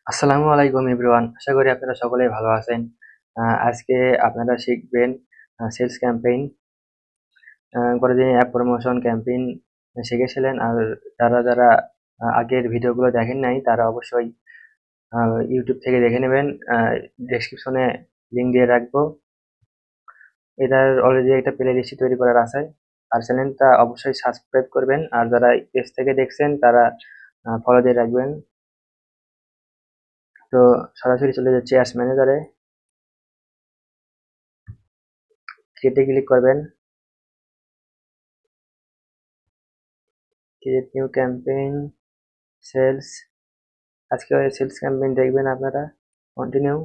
আসসালামু আলাইকুম এভরিওয়ান, আশা করি আপনারা সকলেই ভালো আছেন। আজকে আপনারা শিখবেন সেলস ক্যাম্পেইন। গতদিন অ্যাপ প্রমোশন ক্যাম্পেইন শিখেছিলেন। আর যারা যারা আগের ভিডিওগুলো দেখেন নাই তারা অবশ্যই ইউটিউব থেকে দেখে নেবেন। ডেসক্রিপশনে লিঙ্ক দিয়ে রাখবো। এটার অলরেডি একটা প্লে লিস্ট তৈরি করার আছে। আর চ্যানেলটা অবশ্যই সাবস্ক্রাইব করবেন, আর যারা পেজ থেকে দেখছেন তারা ফলো দিয়ে রাখবেন। তো সরাসরি চলে যাচ্ছে অ্যাডস ম্যানেজারে, ক্রিয়েটে ক্লিক করবেন, ক্রিয়েট নিউ ক্যাম্পেইন, সেলস। আজকে সেলস ক্যাম্পেইন দেখবেন আপনারা। কন্টিনিউ।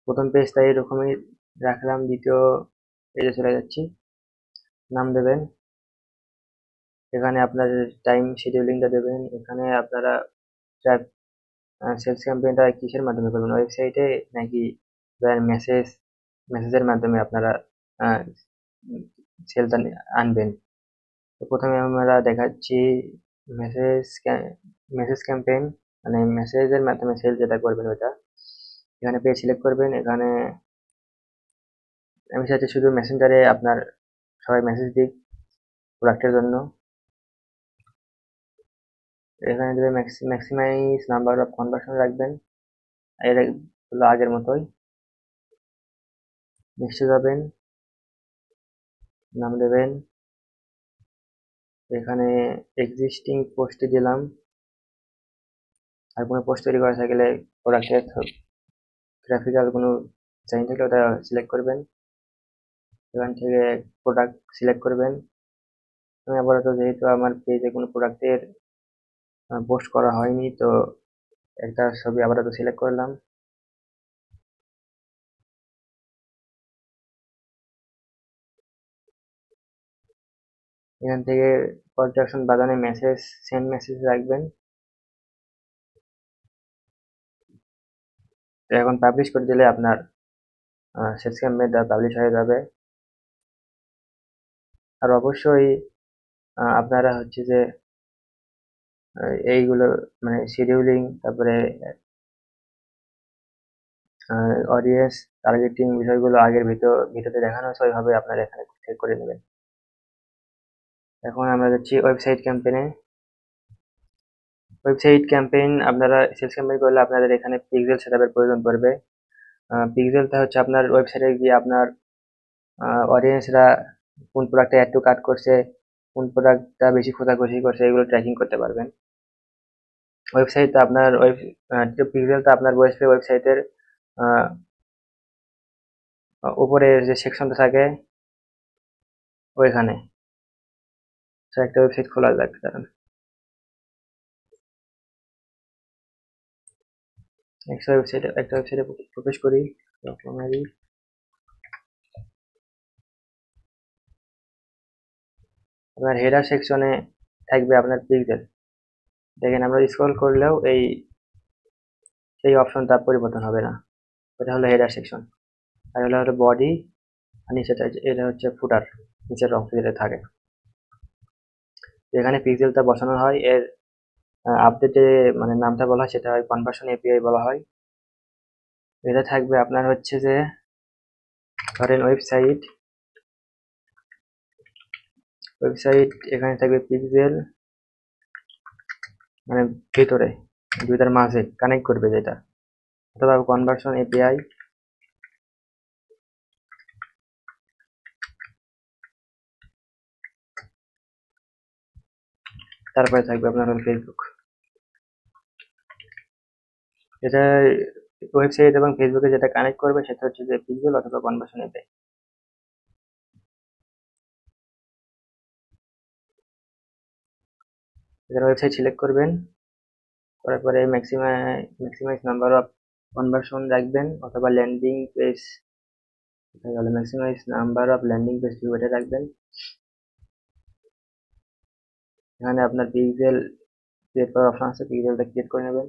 প্রথম পেজটা এরকমই রাখলাম, দ্বিতীয় পেজে চলে যাচ্ছি। নাম দেবেন, এখানে আপনার টাইম শিডিউলিংটা দেবেন। এখানে আপনারা সেলস ক্যাম্পেইনটা কিসের মাধ্যমে করবেন, ওয়েবসাইটে নাকি মেসেজের মাধ্যমে আপনারা সেলটা আনবেন। তো প্রথমে আমরা দেখাচ্ছি মেসেজ মেসেজ ক্যাম্পেইন, মানে মেসেজের মাধ্যমে সেল যেটা করবেন ওটা। এখানে পেজ সিলেক্ট করবেন। এখানে আমি চাইছি শুধু মেসেঞ্জারে আপনার সবাই মেসেজ দিক প্রোডাক্টের জন্য। এখানে দেবে ম্যাক্সিমাইজ নাম্বার অফ কনভার্সন রাখবেন, এর হলো আগের মতোই। নেক্সটে যাবেন, নাম দেবেন। এখানে এক্সিস্টিং পোস্টে দিলাম। আর কোনো পোস্ট তৈরি করা থাকলে প্রোডাক্টের গ্রাফিক্যাল কোনো ডিজাইন থাকলে ওটা সিলেক্ট করবেন। এখান থেকে প্রোডাক্ট সিলেক্ট করবেন। আমি আপাতত যেহেতু আমার পেজে কোনো প্রোডাক্টের পোস্ট করা হয়নি, তো একটা ছবি আপাতত সিলেক্ট করলাম। এখান থেকে কল টু অ্যাকশন বাজানে মেসেজ, সেন্ড মেসেজ রাখবেন। তো এখন পাবলিশ করে দিলে আপনার সেলস ক্যাম্পেইনটা পাবলিশ হয়ে যাবে। আর অবশ্যই আপনারা হচ্ছে যে এইগুলো মানে শিডিউলিং, তারপরে অডিয়েন্স টার্গেটিং বিষয়গুলো আগের ভিডিওতে দেখানো আছে, ওইভাবে আপনারা এখানে ঠিক করে নেবেন। এখন আমরা যাচ্ছি ওয়েবসাইট ক্যাম্পেইনে। ওয়েবসাইট ক্যাম্পেইন আপনারা সেলস ক্যাম্পেইন করলে আপনাদের এখানে পিক্সেল সেটআপের প্রয়োজন পড়বে। পিক্সেলটা হচ্ছে আপনার ওয়েবসাইটে গিয়ে আপনার অডিয়েন্সরা কোন প্রোডাক্টে অ্যাড টু কার্ট করছে, কোন প্রোডাক্টটা বেশি খোঁজাখুঁজি করছে, এগুলো ট্র্যাকিং করতে পারবেন। ওয়েবসাইটটা আপনার পিক্সেলটা আপনার ওয়েবসাইটের উপরের যে সেকশনটা থাকে ওইখানে। তো একটা ওয়েবসাইট খোলা যাক, দাঁড়ান। একটা ওয়েবসাইটে প্রবেশ করি। রকমারি। আপনার হেডার সেকশনে থাকবে আপনার পিক্সেল। দেখেন আমরা স্ক্রল করলেও এই অপশনটা পরিবর্তন হবে না। এটা হলো হেডার সেকশন। আর হলো বডি, আর নিচেটা এটা হচ্ছে ফুটার, নিচের অংশ যেটা থাকে। যেখানে পিক্সেলটা বসানো হয় এর আপডেটে মানে নামটা বলা হয় সেটা হয় কনভার্সন এপিআই বলা হয়। এটা থাকবে আপনার হচ্ছে যে ধরেন ওয়েবসাইট এখানে থাকবে পিক্সেল, মানে ভিতরে দুইটার মাঝে কানেক্ট করবে যেটা, অথবা কনভার্সন এপিআই। তারপরে থাকবে আপনার হল ফেসবুক। এটা ওয়েবসাইট এবং ফেসবুকে যেটা কানেক্ট করবে সেটা হচ্ছে যে পিক্সেল অথবা কনভার্সন এপিআই। এখানে ওয়েবসাইট সিলেক্ট করবেন, করার পরে ম্যাক্সিমাইজ নাম্বার অফ কনভার্সন রাখবেন, অথবা landing page, maximise number of landing page view এটা রাখবেন। এখানে আপনার পিক্সেল ক্রিয়েট করার অপশন আছে, পিক্সেলটা ক্রিয়েট করে নেবেন।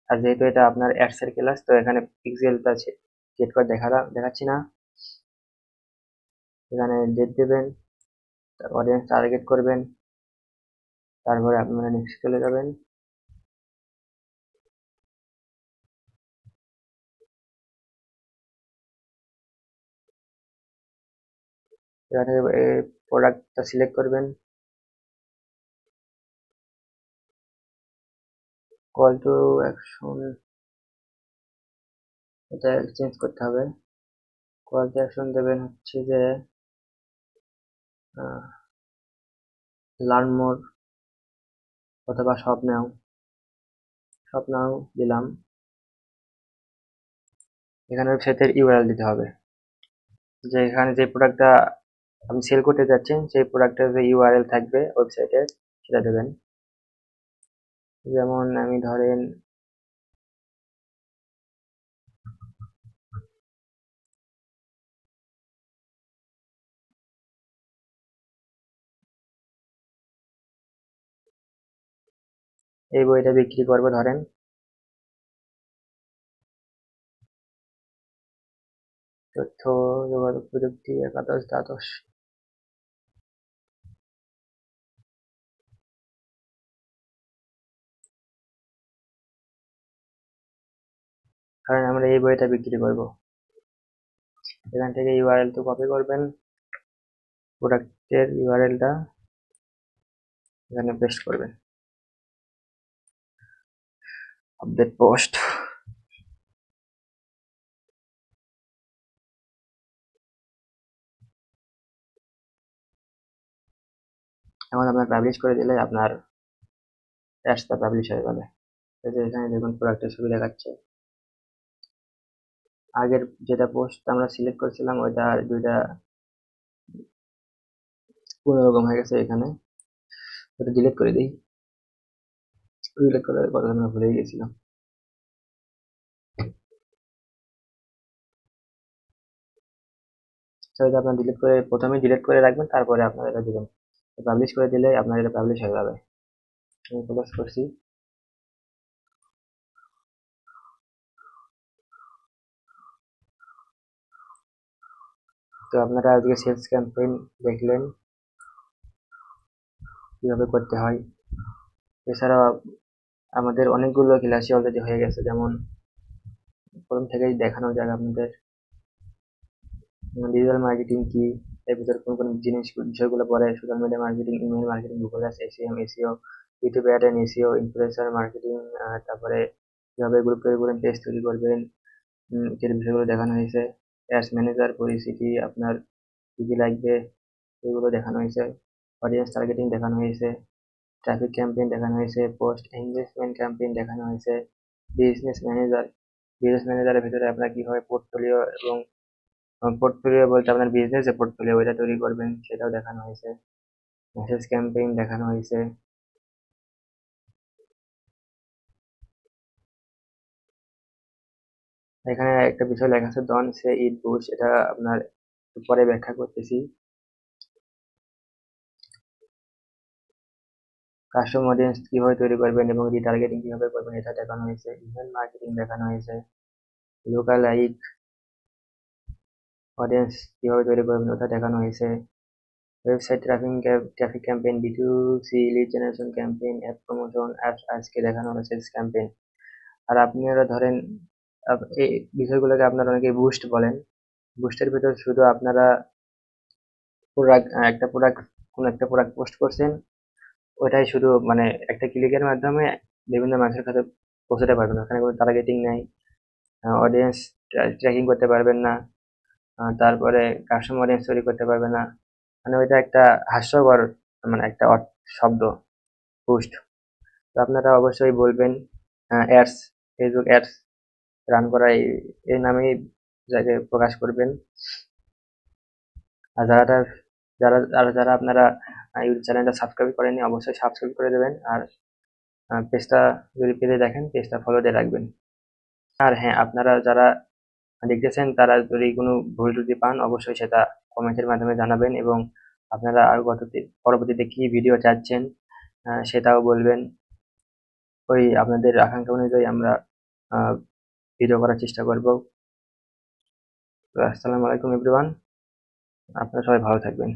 আর যেহেতু এটা আপনার অ্যাডস এর ক্লাস, তো এখানে পিক্সেলটা ক্রিয়েট করে দেখাচ্ছি না। এখানে ডেট দেবেন, অডিয়েন্স টার্গেট করবেন, তারপরে আপনারা নেক্সট চলে যাবেন। এখানে প্রোডাক্টটা সিলেক্ট করবেন, কল টু অ্যাকশন এটা চেঞ্জ করতে হবে। কল টু অ্যাকশন দেবেন হচ্ছে যে লার্ন মোর অথবা শপ নাও দিলাম। এখানে ওয়েবসাইটের ইউআরএল দিতে হবে, যে এখানে যে প্রোডাক্টটা আপনি সেল করতে যাচ্ছেন সেই প্রোডাক্টের যে ইউআরএল থাকবে ওয়েবসাইটের সেটা দেবেন। যেমন আমি ধরেন এই বইটা বিক্রি করবো, ধরেন তথ্য যোগাযোগ প্রযুক্তি 11 দ্বাদশ। কারণ আমরা এই বইটা বিক্রি করব। এখান থেকে ইউআরএল তো কপি করবেন, প্রোডাক্টের ইউআরএলটা এখানে পেস্ট করবেন, আপডেট পোস্ট। এখন আপনার পাবলিশ করে দিলে আপনার অ্যাডসটা পাবলিশ হয়ে যাবে। এই যে এখানে দেখুন প্রোডাক্টের ছবি দেখাচ্ছে। আগের যেটা পোস্ট আমরা সিলেক্ট করেছিলাম ওইটা দুইটা কোনোরকম হয়ে গেছে, এখানে ওটা ডিলিট করে দিই। ডিলিট করার কথা আমরা ভুলে গেছিলাম। তো এটা আপনার ডিলিট করে, প্রথমে ডিলিট করে রাখবেন, তারপরে আপনার এটা দিবেন। পাবলিশ করে দিলে আপনার এটা পাবলিশ হয়ে যাবে। আমি ক্লোজ করছি। তো আপনারা আজকে সেলস ক্যাম্পেইন দেখলেন কিভাবে করতে হয়। এছাড়াও আমাদের অনেকগুলো ক্লাসই অলরেডি হয়ে গেছে, যেমন প্রথম থেকেই দেখানো যাক আপনাদের ডিজিটাল মার্কেটিং কি, এর ভিতরে কোন কোন বিষয়গুলো পড়ে, social media marketing, email marketing, Google ads, SEM, SEO, YouTube ad and SEO, influencer marketing, তারপরে কিভাবে গ্রুপ তৈরি করবেন, পেজ তৈরি করবেন, যে বিষয়গুলো দেখানো হয়েছে। অ্যাডস ম্যানেজার পরিচিতি, আপনার কি কি লাগবে এগুলো দেখানো হয়েছে। অডিয়েন্স টার্গেটিং দেখানো হয়েছে, ট্রাফিক ক্যাম্পেইন দেখানো হয়েছে, পোস্ট এনগেজমেন্ট ক্যাম্পেইন দেখানো হয়েছে। বিজনেস ম্যানেজারের ভিতরে আপনার কিভাবে পোর্টফোলিও এবং পোর্টফোলিও বলতে আপনার বিজনেস যে পোর্টফোলিও ওইটা তৈরি করবেন সেটাও দেখানো হয়েছে। মেসেজ ক্যাম্পেইন দেখানো হয়েছে। এখানে একটা বিষয় লেখা আছে ডন সে ইট বুশ, এটা আপনার পরে ব্যাখ্যা করতেছি। কাস্টমার অডিয়েন্স কিভাবে তৈরি করবেন এবং রিটার্গেটিং কিভাবে করবেন এটা দেখানো হয়েছে। ইমেল মার্কেটিং দেখানো হয়েছে। লোকাল লাইক অডিয়েন্স কিভাবে তৈরি করবেন ওটা দেখানো হয়েছে। Website traffic campaign, B2C lead generation campaign, app promotion, apps আজকে দেখানো হলো সেলস ক্যাম্পেইন। আর আপনারা ধরেন এই বিষয়গুলোকে আপনারা অনেকে বুস্ট বলেন। বুস্টের ভিতর শুধু আপনারা কোন একটা প্রোডাক্ট পোস্ট করছেন, ওইটাই শুধু মানে একটা ক্লিকের মাধ্যমে বিভিন্ন মানুষের কাছে পৌঁছাতে পারবেন। ওখানে কোনো টার্গেটিং নাই, অডিয়েন্স ট্র্যাকিং করতে পারবেন না, তারপরে কাস্টমার অডিয়েন্স তৈরি করতে পারবে না। মানে ওইটা একটা হাস্যকর মানে একটা শব্দ বুস্ট। তো আপনারা অবশ্যই বলবেন অ্যাডস, ফেসবুক অ্যাডস রান করা এই নামেই যাকে প্রকাশ করবেন। আর যারা আপনারা ইউটিউব চ্যানেলটা সাবস্ক্রাইব করেননি অবশ্যই সাবস্ক্রাইব করে দেবেন। আর পেজটা যদি পেজে দেখেন পেজটা ফলো দিয়ে রাখবেন। আর হ্যাঁ, আপনারা যারা দেখতেছেন তারা যদি কোনো ভুল ত্রুটি পান অবশ্যই সেটা কমেন্টের মাধ্যমে জানাবেন, এবং আপনারা আর পরবর্তীতে কি ভিডিও চাচ্ছেন সেটাও বলবেন। ওই আপনাদের আকাঙ্ক্ষা অনুযায়ী আমরা ভিডিও করার চেষ্টা করব। তো আসসালামু আলাইকুম এভরিওয়ান। আপনারা সবাই ভালো থাকবেন।